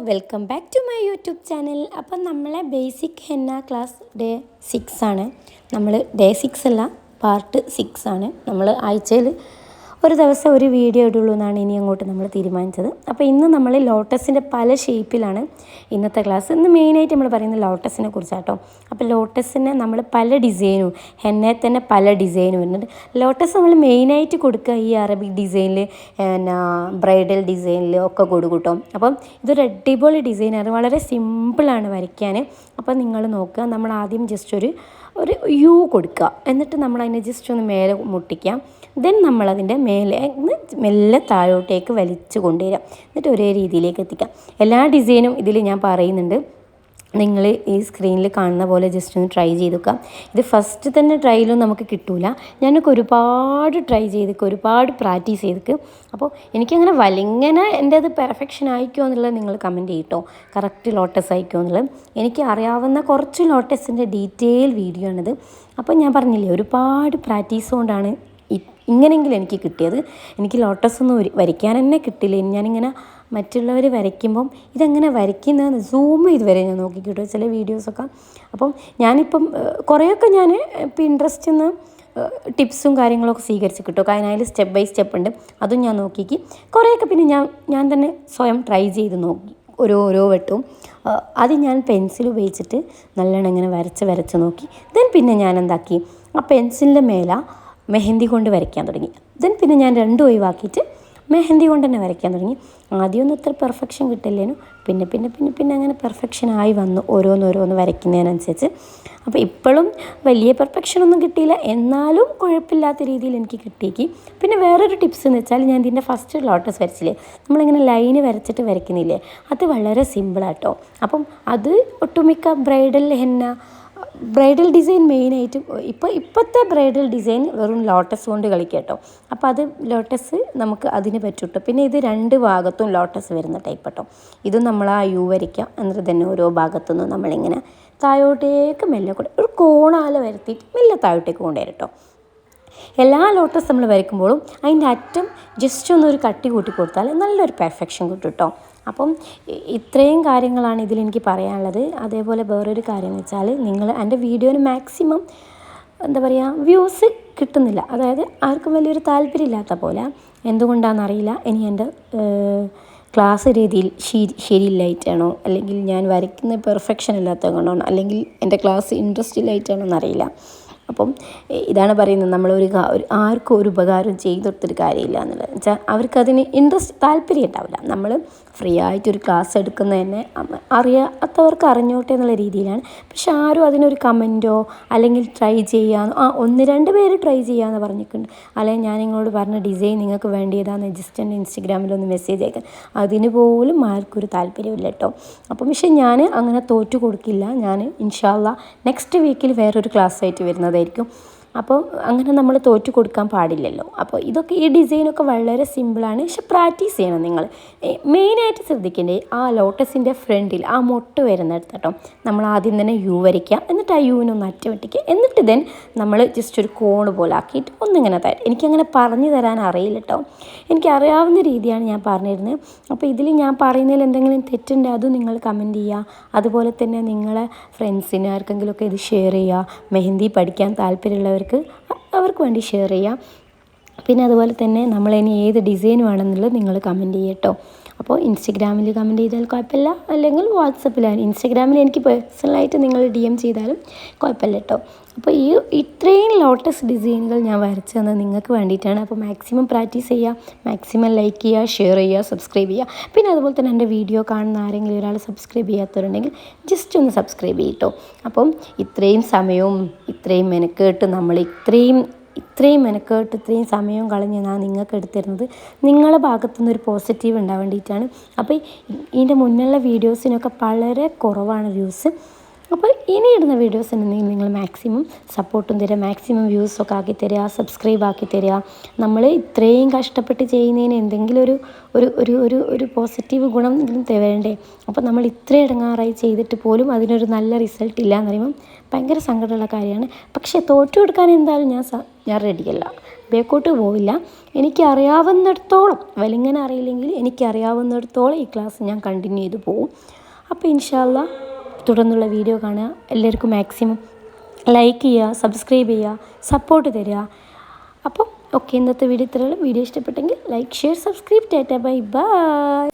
Welcome back to my YouTube channel. അപ്പം നമ്മളെ basic henna class day 6 ആണ്. നമ്മൾ ഡേ 6 അല്ല, പാർട്ട് 6 ആണ്. നമ്മൾ ആഴ്ചയിൽ ഒരു ദിവസം ഒരു വീഡിയോ ഇടുള്ളൂ എന്നാണ് ഇനി അങ്ങോട്ട് നമ്മൾ തീരുമാനിച്ചത്. അപ്പോൾ ഇന്ന് നമ്മൾ ലോട്ടസിൻ്റെ പല ഷേപ്പിലാണ് ഇന്നത്തെ ക്ലാസ്. ഇന്ന് മെയിനായിട്ട് നമ്മൾ പറയുന്നത് ലോട്ടസിനെ കുറിച്ചാട്ടോ. അപ്പോൾ ലോട്ടസിനെ നമ്മൾ പല ഡിസൈനും, ഹെന്നയിൽ തന്നെ പല ഡിസൈനും വരുന്നുണ്ട്. ലോട്ടസ് നമ്മൾ മെയിനായിട്ട് കൊടുക്കുക ഈ അറബിക് ഡിസൈനിൽ, പിന്നെ ബ്രൈഡൽ ഡിസൈനിൽ ഒക്കെ കൊടുക്കും. അപ്പം ഇതൊരു അടിപൊളി ഡിസൈനാണ്, വളരെ സിമ്പിളാണ് വരയ്ക്കാൻ. അപ്പോൾ നിങ്ങൾ നോക്കുക, നമ്മൾ ആദ്യം ജസ്റ്റ് ഒരു യു കൊടുക്കുക, എന്നിട്ട് നമ്മൾ അതിനെ ജസ്റ്റ് ഒന്ന് മേലെ മുട്ടിക്കാം. ദെൻ നമ്മളതിൻ്റെ മേലെ മെല്ലെ താഴോട്ടേക്ക് വലിച്ചു കൊണ്ടുവരാം, എന്നിട്ട് ഒരേ രീതിയിലേക്ക് എത്തിക്കാം. എല്ലാ ഡിസൈനും ഇതിൽ ഞാൻ പറയുന്നുണ്ട്, നിങ്ങൾ ഈ സ്ക്രീനിൽ കാണുന്ന പോലെ ജസ്റ്റ് ഒന്ന് ട്രൈ ചെയ്ത് നോക്കാം. ഇത് ഫസ്റ്റ് തന്നെ ട്രൈയിലും നമുക്ക് കിട്ടില്ല. ഞാനൊക്കെ ഒരുപാട് ട്രൈ ചെയ്തിട്ട് ഒരുപാട് പ്രാക്ടീസ് ചെയ്തിട്ട്. അപ്പോൾ എനിക്കങ്ങനെ വലിങ്ങനെ എൻ്റെ അത് പെർഫെക്ഷൻ ആയിക്കോ എന്നുള്ളത് നിങ്ങൾ കമൻറ്റ് ചെയ്യട്ടോ, കറക്റ്റ് ലോട്ടസ് ആയിക്കോ എന്നുള്ളത്. എനിക്ക് അറിയാവുന്ന കുറച്ച് ലോട്ടസിൻ്റെ ഡീറ്റെയിൽ വീഡിയോ ആണിത്. അപ്പോൾ ഞാൻ പറഞ്ഞില്ലേ, ഒരുപാട് പ്രാക്ടീസ് കൊണ്ടാണ് ഇങ്ങനെയെങ്കിലും എനിക്ക് കിട്ടിയത്. എനിക്ക് ലോട്ടസ് ഒന്നും വരയ്ക്കാൻ തന്നെ കിട്ടില്ല. ഞാനിങ്ങനെ മറ്റുള്ളവർ വരയ്ക്കുമ്പം ഇതെങ്ങനെ വരയ്ക്കുന്നതെന്ന് സൂം ചെയ്ത് വരെ ഞാൻ നോക്കിക്കിട്ടോ ചില വീഡിയോസൊക്കെ. അപ്പം ഞാനിപ്പം കുറേയൊക്കെ ഞാൻ പിൻട്രസ്റ്റിൽ നിന്ന് ടിപ്സും കാര്യങ്ങളൊക്കെ സ്വീകരിച്ച് കിട്ടും. കാരണം അതിൽ സ്റ്റെപ്പ് ബൈ സ്റ്റെപ്പ് ഉണ്ട്, അതും ഞാൻ നോക്കിക്ക്. കുറേയൊക്കെ പിന്നെ ഞാൻ തന്നെ സ്വയം ട്രൈ ചെയ്ത് നോക്കി ഓരോ വട്ടവും. അത് ഞാൻ പെൻസിൽ ഉപയോഗിച്ചിട്ട് നല്ലോണം ഇങ്ങനെ വരച്ച് നോക്കി. ദെൻ പിന്നെ ഞാൻ എന്താക്കി, ആ പെൻസിലിൻ്റെ മേലെ മെഹന്തി കൊണ്ട് വരയ്ക്കാൻ തുടങ്ങി. ദെൻ പിന്നെ ഞാൻ രണ്ടും ഒഴിവാക്കിയിട്ട് മെഹന്തി കൊണ്ട് തന്നെ വരയ്ക്കാൻ തുടങ്ങി. ആദ്യമൊന്നും ഇത്ര പെർഫെക്ഷൻ കിട്ടില്ലേനു, പിന്നെ അങ്ങനെ പെർഫെക്ഷനായി വന്നു ഓരോന്ന് വരയ്ക്കുന്നതിനനുസരിച്ച്. അപ്പോൾ ഇപ്പോഴും വലിയ പെർഫെക്ഷനൊന്നും കിട്ടിയില്ല, എന്നാലും കുഴപ്പമില്ലാത്ത രീതിയിൽ എനിക്ക് കിട്ടിയേക്ക്. പിന്നെ വേറൊരു ടിപ്സ് എന്ന് വെച്ചാൽ, ഞാൻ ഇതിൻ്റെ ഫസ്റ്റ് ലോട്ടസ് വരച്ചില്ലേ, നമ്മളിങ്ങനെ ലൈന് വരച്ചിട്ട് വരയ്ക്കുന്നില്ലേ, അത് വളരെ സിമ്പിളാട്ടോ. അപ്പം അത് ഒട്ടുമിക്ക ബ്രൈഡൽ ഡിസൈൻ മെയിനായിട്ടും ഇപ്പോഴത്തെ ബ്രൈഡൽ ഡിസൈൻ വെറും ലോട്ടസ് കൊണ്ട് കളിക്കുക കേട്ടോ. അപ്പോൾ അത് ലോട്ടസ് നമുക്ക് അതിന് പറ്റൂട്ടോ. പിന്നെ ഇത് രണ്ട് ഭാഗത്തും ലോട്ടസ് വരുന്ന ടൈപ്പ് കേട്ടോ. ഇതും നമ്മൾ ആ യു വരയ്ക്കുക, എന്നിട്ട് തന്നെ ഓരോ ഭാഗത്തുനിന്നും നമ്മളിങ്ങനെ താഴോട്ടേക്ക് മെല്ലെ ഒരു കോണാല വരുത്തിയിട്ട് മെല്ലെ താഴോട്ടേക്ക് കൊണ്ടുവരും കേട്ടോ. എല്ലാ ലോട്ടസ് നമ്മൾ വരയ്ക്കുമ്പോഴും അതിൻ്റെ അറ്റം ജസ്റ്റ് ഒന്നൊരു കട്ടി കൂട്ടി കൊടുത്താൽ നല്ലൊരു പെർഫെക്ഷൻ കിട്ടും കേട്ടോ. അപ്പം ഇത്രയും കാര്യങ്ങളാണ് ഇതിലെനിക്ക് പറയാനുള്ളത്. അതേപോലെ വേറൊരു കാര്യം എന്ന് വെച്ചാൽ, നിങ്ങൾ എൻ്റെ വീഡിയോന് മാക്സിമം വ്യൂസ് കിട്ടുന്നില്ല. അതായത് ആർക്കും വലിയൊരു താല്പര്യമില്ലാത്ത പോലെ, എന്തുകൊണ്ടാണെന്നറിയില്ല. ഇനി എൻ്റെ ക്ലാസ് രീതിയിൽ ശരിയില്ലായിട്ടാണോ, അല്ലെങ്കിൽ ഞാൻ വരയ്ക്കുന്ന പെർഫെക്ഷൻ ഇല്ലാത്തത് കൊണ്ടാണോ, അല്ലെങ്കിൽ എൻ്റെ ക്ലാസ് ഇൻട്രസ്റ്റ് ഇല്ലായിട്ടാണോ എന്നറിയില്ല. അപ്പം ഇതാണ് പറയുന്നത്, നമ്മളൊരു ആർക്കും ഒരു ഉപകാരം ചെയ്തൊട്ടൊരു കാര്യമില്ല എന്നുള്ളത്. വെച്ചാൽ അവർക്കതിന് താല്പര്യം ഉണ്ടാവില്ല. നമ്മൾ ഫ്രീ ആയിട്ടൊരു ക്ലാസ് എടുക്കുന്നത് തന്നെ അറിയാത്തവർക്ക് അറിഞ്ഞോട്ടെ എന്നുള്ള രീതിയിലാണ്. പക്ഷെ ആരും അതിനൊരു കമൻറ്റോ അല്ലെങ്കിൽ ട്രൈ ചെയ്യാമെന്നോ, 1-2 പേര് ട്രൈ ചെയ്യാമെന്ന് പറഞ്ഞിട്ടുണ്ട്. അല്ലെങ്കിൽ ഞാൻ നിങ്ങളോട് പറഞ്ഞ ഡിസൈൻ നിങ്ങൾക്ക് വേണ്ടിയതാണെന്ന് ജസ്റ്റ് എൻ്റെ ഇൻസ്റ്റഗ്രാമിലൊന്ന് മെസ്സേജ് അയക്കാൻ, അതിന് പോലും ആർക്കും ഒരു താല്പര്യമില്ല കേട്ടോ. അപ്പം പക്ഷെ ഞാൻ അങ്ങനെ തോറ്റു കൊടുക്കില്ല. ഞാൻ ഇൻഷാ അല്ലാഹ് നെക്സ്റ്റ് വീക്കിൽ വേറൊരു ക്ലാസ് ആയിട്ട് വരുന്നതായിരിക്കും. അപ്പോൾ അങ്ങനെ നമ്മൾ തോറ്റു കൊടുക്കാൻ പാടില്ലല്ലോ. അപ്പോൾ ഈ ഡിസൈനൊക്കെ വളരെ സിമ്പിളാണ്, പക്ഷെ പ്രാക്ടീസ് ചെയ്യണം നിങ്ങൾ. മെയിനായിട്ട് ശ്രദ്ധിക്കേണ്ടത് ആ ലോട്ടസിൻ്റെ ഫ്രണ്ടിൽ ആ മൊട്ട് വരുന്നിടത്ത് കേട്ടോ, നമ്മൾ ആദ്യം തന്നെ യു വരയ്ക്കുക, എന്നിട്ട് ആ യുവിനൊന്ന് അറ്റ വെട്ടിക്കുക, എന്നിട്ട് ദെൻ നമ്മൾ ജസ്റ്റ് ഒരു കോണ് പോലെ ആക്കിയിട്ട് ഒന്നിങ്ങനെ എനിക്കങ്ങനെ പറഞ്ഞു തരാൻ അറിയില്ല കേട്ടോ. എനിക്കറിയാവുന്ന രീതിയാണ് ഞാൻ പറഞ്ഞിരുന്നത്. അപ്പോൾ ഇതിൽ ഞാൻ പറയുന്നതിൽ എന്തെങ്കിലും തെറ്റുണ്ടെങ്കിൽ അതും നിങ്ങൾ കമൻറ്റ് ചെയ്യുക. അതുപോലെ തന്നെ നിങ്ങളെ ഫ്രണ്ട്സിന് ആർക്കെങ്കിലുമൊക്കെ ഇത് ഷെയർ ചെയ്യുക. മെഹന്തി പഠിക്കാൻ താല്പര്യമുള്ളവർക്ക് അവർക്ക് വേണ്ടി ഷെയർ ചെയ്യാം. പിന്നെ അതുപോലെ തന്നെ നമ്മളിനി ഏത് ഡിസൈൻ വേണമെന്നുള്ളത് നിങ്ങൾ കമൻറ്റ് ചെയ്യുക കേട്ടോ. അപ്പോൾ ഇൻസ്റ്റഗ്രാമിൽ കമൻറ്റ് ചെയ്താൽ കുഴപ്പമില്ല, അല്ലെങ്കിൽ വാട്സപ്പിലാണ്. ഇൻസ്റ്റഗ്രാമിൽ എനിക്ക് പേഴ്സണലായിട്ട് നിങ്ങൾ DM ചെയ്താലും കുഴപ്പമില്ല കേട്ടോ. അപ്പോൾ ഇത്രയും ലോട്ടസ് ഡിസൈനുകൾ ഞാൻ വരച്ചു തന്നത് നിങ്ങൾക്ക് വേണ്ടിയിട്ടാണ്. അപ്പോൾ മാക്സിമം പ്രാക്ടീസ് ചെയ്യുക, മാക്സിമം ലൈക്ക് ചെയ്യുക, ഷെയർ ചെയ്യുക, സബ്സ്ക്രൈബ് ചെയ്യുക. പിന്നെ അതുപോലെ തന്നെ എൻ്റെ വീഡിയോ കാണുന്ന ആരെങ്കിലും ഒരാൾ സബ്സ്ക്രൈബ് ചെയ്യാത്തവരുണ്ടെങ്കിൽ ജസ്റ്റ് ഒന്ന് സബ്സ്ക്രൈബ് ചെയ്യട്ടോ. അപ്പം ഇത്രയും സമയവും ഇത്രയും മെനക്കേട്ട് നമ്മൾ ഇത്രയും സമയം കളഞ്ഞ് ഞാൻ നിങ്ങൾക്ക് എടുത്തിരുന്നത് നിങ്ങളുടെ ഭാഗത്തുനിന്ന് ഒരു പോസിറ്റീവ് ഉണ്ടാവാൻ വേണ്ടിയിട്ടാണ്. അപ്പോൾ ഇതിൻ്റെ മുന്നുള്ള വീഡിയോസിനൊക്കെ വളരെ കുറവാണ് വ്യൂസ്. അപ്പോൾ ഇനി ഇടുന്ന വീഡിയോസ് ഉണ്ടെങ്കിൽ നിങ്ങൾ മാക്സിമം സപ്പോർട്ടും തരിക, മാക്സിമം വ്യൂസൊക്കെ ആക്കി തരിക, സബ്സ്ക്രൈബ് ആക്കി തരിക. നമ്മൾ ഇത്രയും കഷ്ടപ്പെട്ട് ചെയ്യുന്നതിന് എന്തെങ്കിലും ഒരു പോസിറ്റീവ് ഗുണം വേണ്ടേ. അപ്പോൾ നമ്മൾ ഇത്ര ഇടങ്ങാറായി ചെയ്തിട്ട് പോലും അതിനൊരു നല്ല റിസൾട്ട് ഇല്ല എന്ന് പറയുമ്പം ഭയങ്കര സങ്കടമുള്ള കാര്യമാണ്. പക്ഷേ തോറ്റു കൊടുക്കാൻ എന്തായാലും ഞാൻ റെഡിയല്ല. ബേക്കോട്ട് പോവില്ല. എനിക്കറിയാവുന്നിടത്തോളം വലിങ്ങനെ അറിയില്ലെങ്കിൽ എനിക്കറിയാവുന്നിടത്തോളം ഈ ക്ലാസ് ഞാൻ കണ്ടിന്യൂ ചെയ്ത് പോകും. അപ്പോൾ ഇൻഷാ അല്ലാ തുടർന്നുള്ള വീഡിയോ കാണുക. എല്ലാവർക്കും മാക്സിമം ലൈക്ക് ചെയ്യുക, സബ്സ്ക്രൈബ് ചെയ്യുക, സപ്പോർട്ട് തരിക. അപ്പോൾ ഓക്കെ, ഇന്നത്തെ വീഡിയോ ഇത്രയുള്ളൂ. വീഡിയോ ഇഷ്ടപ്പെട്ടെങ്കിൽ like, share, subscribe. Tata, bye bye.